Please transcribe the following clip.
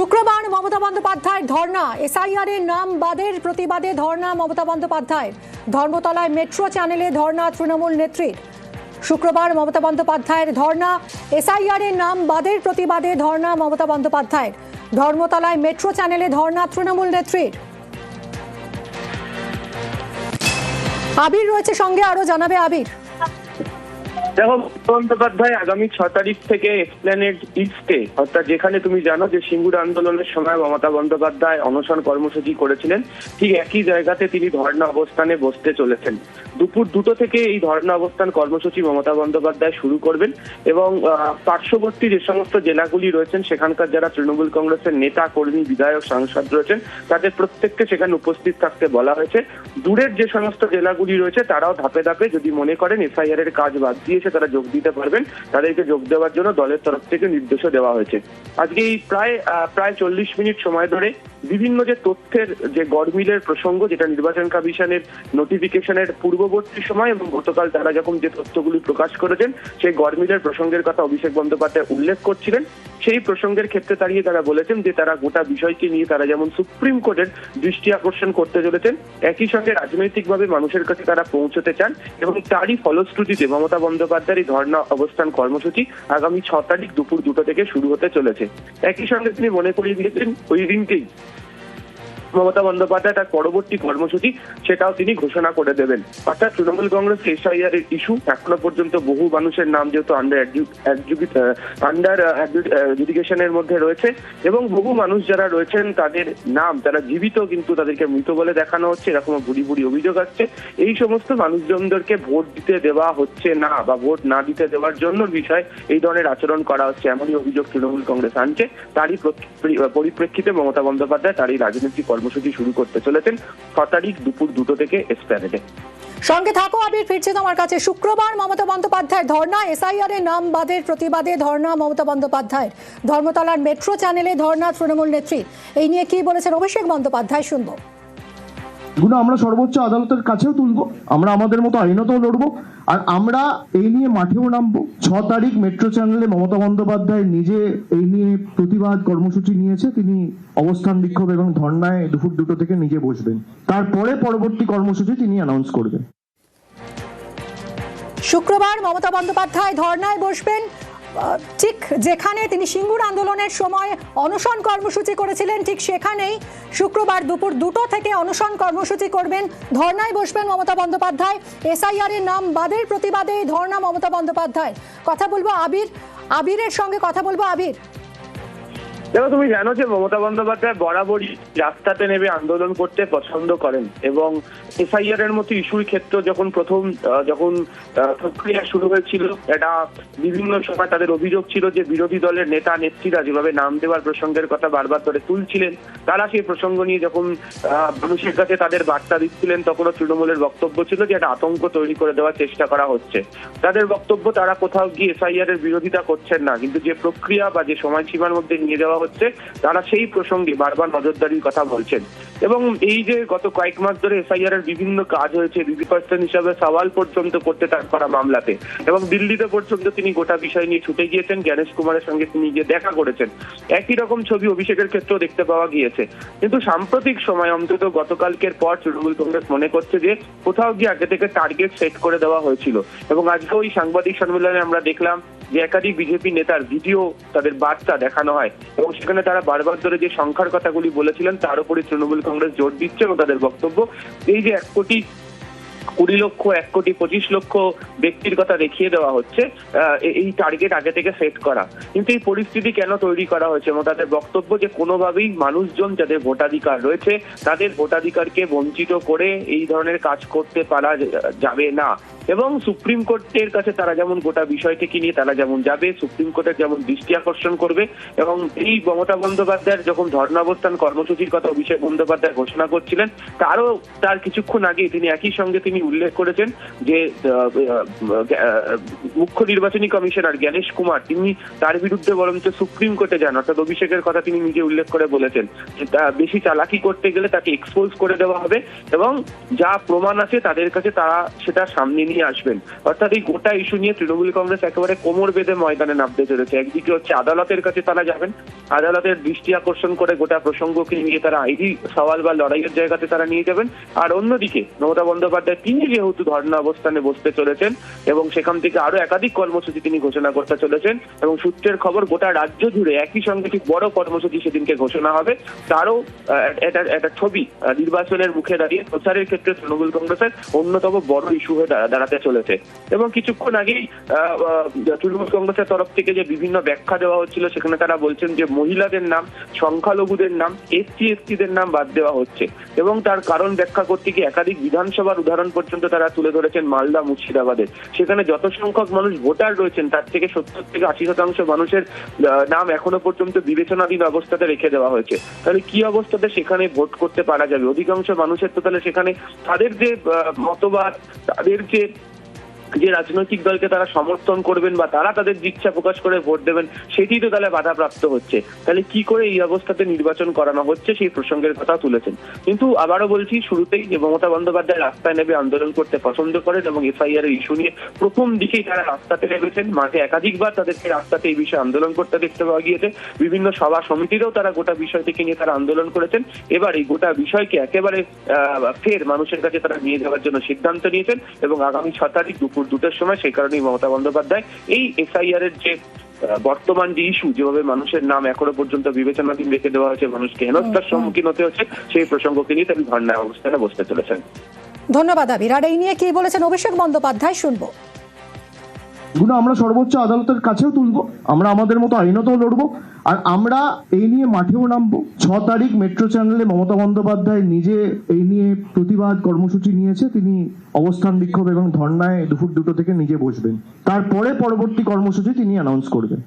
শুক্রবার মমতা বন্দ্যোপাধ্যায়ের ধর্ণা, এসআইআর এর নাম বাদের প্রতিবাদে ধর্ণা মমতা বন্দ্যোপাধ্যায়ের। ধর্মতলায় মেট্রো চ্যানেলে ধর্ণা তৃণমূল নেত্রীর। শুক্রবার মমতা বন্দ্যোপাধ্যায়ের ধর্ণা, এসআইআর এর নাম বাদের প্রতিবাদে ধর্ণা মমতা বন্দ্যোপাধ্যায়ের। ধর্মতলায় মেট্রো চ্যানেলে ধর্ণা তৃণমূল নেত্রীর। আবির রয়েছে সঙ্গে, আরো জানাবে আবির। দেখো, বন্দ্যোপাধ্যায় আগামী 6 তারিখ থেকে এসপ্ল্যানেড ইস্টে, অর্থাৎ যেখানে তুমি জানো যে সিঙ্গুর আন্দোলনের সময় মমতা বন্দ্যোপাধ্যায় অনশন কর্মসূচি করেছিলেন, ঠিক একই জায়গাতে তিনি ধর্ণা অবস্থানে বসতে চলেছেন। দুপুর 2টো থেকে এই ধর্ণা অবস্থান কর্মসূচি মমতা বন্দ্যোপাধ্যায় শুরু করবেন এবং পার্শ্ববর্তী যে সমস্ত জেলাগুলি রয়েছেন সেখানকার যারা তৃণমূল কংগ্রেসের নেতা কর্মী বিধায়ক সাংসদ রয়েছেন তাদের প্রত্যেককে সেখানে উপস্থিত থাকতে বলা হয়েছে। দূরের যে সমস্ত জেলাগুলি রয়েছে তারাও ধাপে ধাপে যদি মনে করেন এসআইআর এর কাজ বাদ দিয়ে তারা যোগ দিতে পারবেন, তাদেরকে যোগ দেওয়ার জন্য দলের তরফ থেকে নির্দেশও দেওয়া হয়েছে। আজকে এই প্রায় 40 মিনিট সময় ধরে বিভিন্ন যে তথ্যের যে গড়মিলের প্রসঙ্গ, যেটা নির্বাচন কমিশনের নোটিফিকেশনের পূর্ববর্তী সময় এবং গতকাল তারা যখন যে তথ্যগুলি প্রকাশ করেছেন সেই গড়মিলের প্রসঙ্গের কথা অভিষেক বন্দ্যোপাধ্যায় উল্লেখ করছিলেন। সেই প্রসঙ্গের ক্ষেত্রে দাঁড়িয়ে তারা বলেছেন যে তারা গোটা বিষয়কে নিয়ে তারা যেমন সুপ্রিম কোর্টের দৃষ্টি আকর্ষণ করতে চলেছেন, একই সঙ্গে রাজনৈতিকভাবে মানুষের কাছে তারা পৌঁছতে চান এবং তারই ফলশ্রুতিতে মমতা বন্দ্যোপাধ্যায়ের এই ধর্ণা অবস্থান কর্মসূচি আগামী 6 তারিখ দুপুর 2টো থেকে শুরু হতে চলেছে। একই সঙ্গে তিনি মনে করিয়ে দিয়েছেন ওই দিনকেই মমতা বন্দ্যোপাধ্যায় তার পরবর্তী কর্মসূচি সেটাও তিনি ঘোষণা করে দেবেন। অর্থাৎ তৃণমূল কংগ্রেস এসআইআর এর ইস্যু এখনো পর্যন্ত বহু মানুষের নাম যেহেতু আন্ডার অ্যাডজুডিকেশনের মধ্যে রয়েছে এবং বহু মানুষ যারা রয়েছেন তাদের নাম যারা জীবিত কিন্তু তাদেরকে মৃত বলে দেখানো হচ্ছে, এরকম বুড়ি বুড়ি অভিযোগ আসছে। এই সমস্ত মানুষজনদেরকে ভোট দিতে দেওয়া হচ্ছে না বা ভোট না দিতে দেওয়ার জন্য বিষয় এই ধরনের আচরণ করা হচ্ছে, এমনই অভিযোগ তৃণমূল কংগ্রেস আনছে। তারই পরিপ্রেক্ষিতে মমতা বন্দ্যোপাধ্যায় তার এই রাজনৈতিক কর্মসূচি শুরু করতে চলেছেন 6 তারিখ দুপুর 2টো থেকে এসপ্ল্যানেডে। সঙ্গে থাকো আবির, ফিরছে তোমার কাছে। শুক্রবার মমতা বন্দ্যোপাধ্যায়ের ধর্ণা, এসআইআর এর নাম বাদের প্রতিবাদে ধর্ণা মমতা বন্দ্যোপাধ্যায়ের। ধর্মতলার মেট্রো চ্যানেলে ধর্ণা তৃণমূল নেত্রী। এই নিয়ে কি বলেছেন অভিষেক বন্দ্যোপাধ্যায় শুনবো। এগুলো আমরা সর্বোচ্চ আদালতের কাছেও তুলবো, আমরা আমাদের মতো আইনতেও লড়বো, আর আমরা এই নিয়ে মাঠেও নামবো। 6 তারিখ মেট্রো চ্যানেলে মমতা বন্দ্যোপাধ্যায় নিজে এই নিয়ে প্রতিবাদ কর্মসূচি নিয়েছে, তিনি অবস্থান বিক্ষোভ এবং ধর্নায় দুপুর 2টো থেকে নিজে বসবেন, তারপরে পরবর্তী কর্মসূচি তিনি অ্যানাউন্স করবেন। শুক্রবার মমতা বন্দ্যোপাধ্যায় ধর্নায় বসবেন, ঠিক যেখানে তিনি সিঙ্গুর আন্দোলনের সময় অনশন কর্মসূচি করেছিলেন ঠিক সেখানেই শুক্রবার দুপুর 2টো থেকে অনশন কর্মসূচি করবেন, ধর্নায় বসবেন মমতা বন্দ্যোপাধ্যায়। এসআইআর এর নাম বাদের প্রতিবাদে ধর্না মমতা বন্দ্যোপাধ্যায়। কথা বলবো আবিরের সঙ্গে কথা বলবো। আবির, দেখো, তুমি জানো যে মমতা বন্দ্যোপাধ্যায় বরাবরই রাস্তাতে নেমে আন্দোলন করতে পছন্দ করেন এবং এসআইআর এর মতো ইস্যুর ক্ষেত্রে যখন প্রক্রিয়া শুরু হয়েছিল, এটা বিভিন্ন সময় তাদের অভিযোগ ছিল যে বিরোধী দলের নেতা নেত্রীরা যেভাবে নাম দেওয়ার প্রসঙ্গের কথা বারবার ধরে তুলছিলেন, তারা সেই প্রসঙ্গ নিয়ে যখন মানুষের কাছে তাদের বার্তা দিচ্ছিলেন তখনও তৃণমূলের বক্তব্য ছিল যে একটা আতঙ্ক তৈরি করে দেওয়ার চেষ্টা করা হচ্ছে। তাদের বক্তব্য তারা কোথাও গিয়ে এসআইআর এর বিরোধিতা করছেন না, কিন্তু যে প্রক্রিয়া বা যে সময়সীমার মধ্যে নিয়ে যাওয়া হচ্ছে তারা সেই প্রসঙ্গে বারবার নজরদারির কথা বলছেন। এবং এই যে গত কয়েক মাস ধরে এসআইআর এর বিভিন্ন কাজ হয়েছে, বিবি পার্সন হিসাবে সওয়াল পর্যন্ত করতে তার করা মামলাতে, এবং দিল্লিতে পর্যন্ত তিনি গোটা বিষয় নিয়ে ছুটে গিয়েছেন, জ্ঞানেশ কুমারের সঙ্গে তিনি গিয়ে দেখা করেছেন। একই রকম ছবি অভিষেকের ক্ষেত্রেও দেখতে পাওয়া গিয়েছে। কিন্তু সাম্প্রতিক সময় অন্তত গতকালকের পর তৃণমূল কংগ্রেস মনে করছে যে কোথাও গিয়ে আগে থেকে টার্গেট সেট করে দেওয়া হয়েছিল এবং আজকে ওই সাংবাদিক সম্মেলনে আমরা দেখলাম যে একাধিক বিজেপি নেতার ভিডিও তাদের বার্তা দেখানো হয় এবং সেখানে তারা বারবার ধরে যে সংখ্যার কথাগুলি বলেছিলেন তার উপরে তৃণমূল কংগ্রেস জোর দিচ্ছে এবং তাদের বক্তব্য এই যে 1,20,20,00,000 1,25,00,000 ব্যক্তির কথা দেখিয়ে দেওয়া হচ্ছে, এই টার্গেট আগে থেকে সেট করা। কিন্তু এই পরিস্থিতি কেন তৈরি করা হয়েছে এবং তাদের বক্তব্য যে কোনোভাবেই মানুষজন যাদের ভোটাধিকার রয়েছে তাদের ভোটাধিকারকে বঞ্চিত করে এই ধরনের কাজ করতে পারা যাবে না এবং সুপ্রিম কোর্টের কাছে তারা যেমন গোটা বিষয়টিকে নিয়ে তারা যেমন যাবে, সুপ্রিম কোর্টের যেমন দৃষ্টি আকর্ষণ করবে। এবং এই মমতা বন্দ্যোপাধ্যায়ের যখন ধর্ণাবস্থান কর্মসূচির কথা অভিষেক বন্দ্যোপাধ্যায় ঘোষণা করছিলেন তার কিছুক্ষণ আগে তিনি একই সঙ্গে তিনি উল্লেখ করেছেন যে মুখ্য নির্বাচনী কমিশনার জ্ঞানেশ কুমার তিনি তার বিরুদ্ধে বরঞ্চ সুপ্রিম কোর্টে যান, অর্থাৎ অভিষেকের কথা তিনি নিজে উল্লেখ করে বলেছেন যে বেশি চালাকি করতে গেলে তাকে এক্সপোজ করে দেওয়া হবে এবং যা প্রমাণ আছে তাদের কাছে তারা সেটা সামনে নিয়ে নিয়ে আসবেন। অর্থাৎ এই গোটা ইস্যু নিয়ে তৃণমূল কংগ্রেস একেবারে কোমর বেঁধে ময়দানে নামতে চলেছে। একদিকে হচ্ছে আদালতের কাছে তারা যাবেন, আদালতের দৃষ্টি আকর্ষণ করে গোটা প্রসঙ্গকে নিয়ে তারা আইনি সওয়াল বা লড়াইয়ের জায়গাতে তারা নিয়ে যাবেন। আর অন্যদিকে মমতা বন্দ্যোপাধ্যায় তিনি যেহেতু ধর্ণা অবস্থানে বসতে চলেছেন এবং সেখান থেকে আরো একাধিক কর্মসূচি তিনি ঘোষণা করতে চলেছেন এবং সূত্রের খবর গোটা রাজ্য জুড়ে একই সঙ্গে ঠিক বড় কর্মসূচি সেদিনকে ঘোষণা হবে। তারও একটা ছবি নির্বাচনের মুখে দাঁড়িয়ে প্রচারের ক্ষেত্রে তৃণমূল কংগ্রেসের অন্যতম বড় ইস্যু হয়ে দাঁড়াতে চলেছে। এবং কিছুক্ষণ আগেই তৃণমূল কংগ্রেসের তরফ থেকে যে বিভিন্ন ব্যাখ্যা দেওয়া হচ্ছিল সেখানে তারা বলছেন যে মহিলাদের নাম, সংখ্যালঘুদের নাম, এসসিদের নাম বাদ দেওয়া হচ্ছে এবং তার কারণ ব্যাখ্যা করতে গিয়ে একাধিক বিধানসভার উদাহরণ পর্যন্ত তারা তুলে ধরেছেন মালদা, মুর্শিদাবাদের। সেখানে যত সংখ্যক মানুষ ভোটার রয়েছেন তার থেকে 70 থেকে 80% মানুষের নাম এখনো পর্যন্ত বিবেচনাধীন অবস্থাতে রেখে দেওয়া হয়েছে। তাহলে কি অবস্থাতে সেখানে ভোট করতে পারা যাবে? অধিকাংশ মানুষের তো তাহলে সেখানে তাদের যে মতবাদ, তাদের যে রাজনৈতিক দলকে তারা সমর্থন করবেন বা তারা তাদের ইচ্ছা প্রকাশ করে ভোট দেবেন সেটি তো তাহলে বাধাপ্রাপ্ত হচ্ছে। তাহলে কি করে এই অবস্থাতে নির্বাচন করানো হচ্ছে সেই প্রসঙ্গের কথা তুলেছেন। কিন্তু আবারও বলছি, শুরুতেই যে মমতা বন্দ্যোপাধ্যায় রাস্তায় নেমে আন্দোলন করতে পছন্দ করেন এবং এফআইআর এর ইস্যু নিয়ে প্রথম দিকেই তারা রাস্তাতে নেমেছেন। মাঠে একাধিকবার তাদেরকে রাস্তাতে এই বিষয়ে আন্দোলন করতে দেখতে পাওয়া গিয়েছে। বিভিন্ন সভা সমিতিতেও তারা গোটা বিষয়টিকে নিয়ে তারা আন্দোলন করেছেন। এবার এই গোটা বিষয়কে একেবারে ফের মানুষের কাছে তারা নিয়ে যাওয়ার জন্য সিদ্ধান্ত নিয়েছেন এবং আগামী 6 তারিখ দুপুর 2টার সময় সেই কারণেই মমতা বন্দ্যোপাধ্যায় এই এসআইআর এর যে বর্তমান যে ইস্যু, যেভাবে মানুষের নাম এখনো পর্যন্ত বিবেচনাধীন রেখে দেওয়া হয়েছে, মানুষকে হেনস্থার সম্মুখীন হতে হচ্ছে, সেই প্রসঙ্গকে নিয়ে তিনি ধর্ণা অবস্থানে বসতে চলেছেন। ধন্যবাদ আবির। আর এই নিয়ে কি বলেছেন অভিষেক বন্দ্যোপাধ্যায় শুনবো। এগুলো আমরা সর্বোচ্চ আদালতের কাছেও তুলবো, আমরা আমাদের মতো আইনতও লড়বো, আর আমরা এই নিয়ে মাঠেও নামবো। 6 তারিখ মেট্রো চ্যানেলে মমতা বন্দ্যোপাধ্যায় নিজে এই নিয়ে প্রতিবাদ কর্মসূচি নিয়েছে। তিনি অবস্থান বিক্ষোভ এবং ধর্নায় দুপুর 2টো থেকে নিজে বসবেন। তারপরে পরবর্তী কর্মসূচি তিনি অ্যানাউন্স করবেন।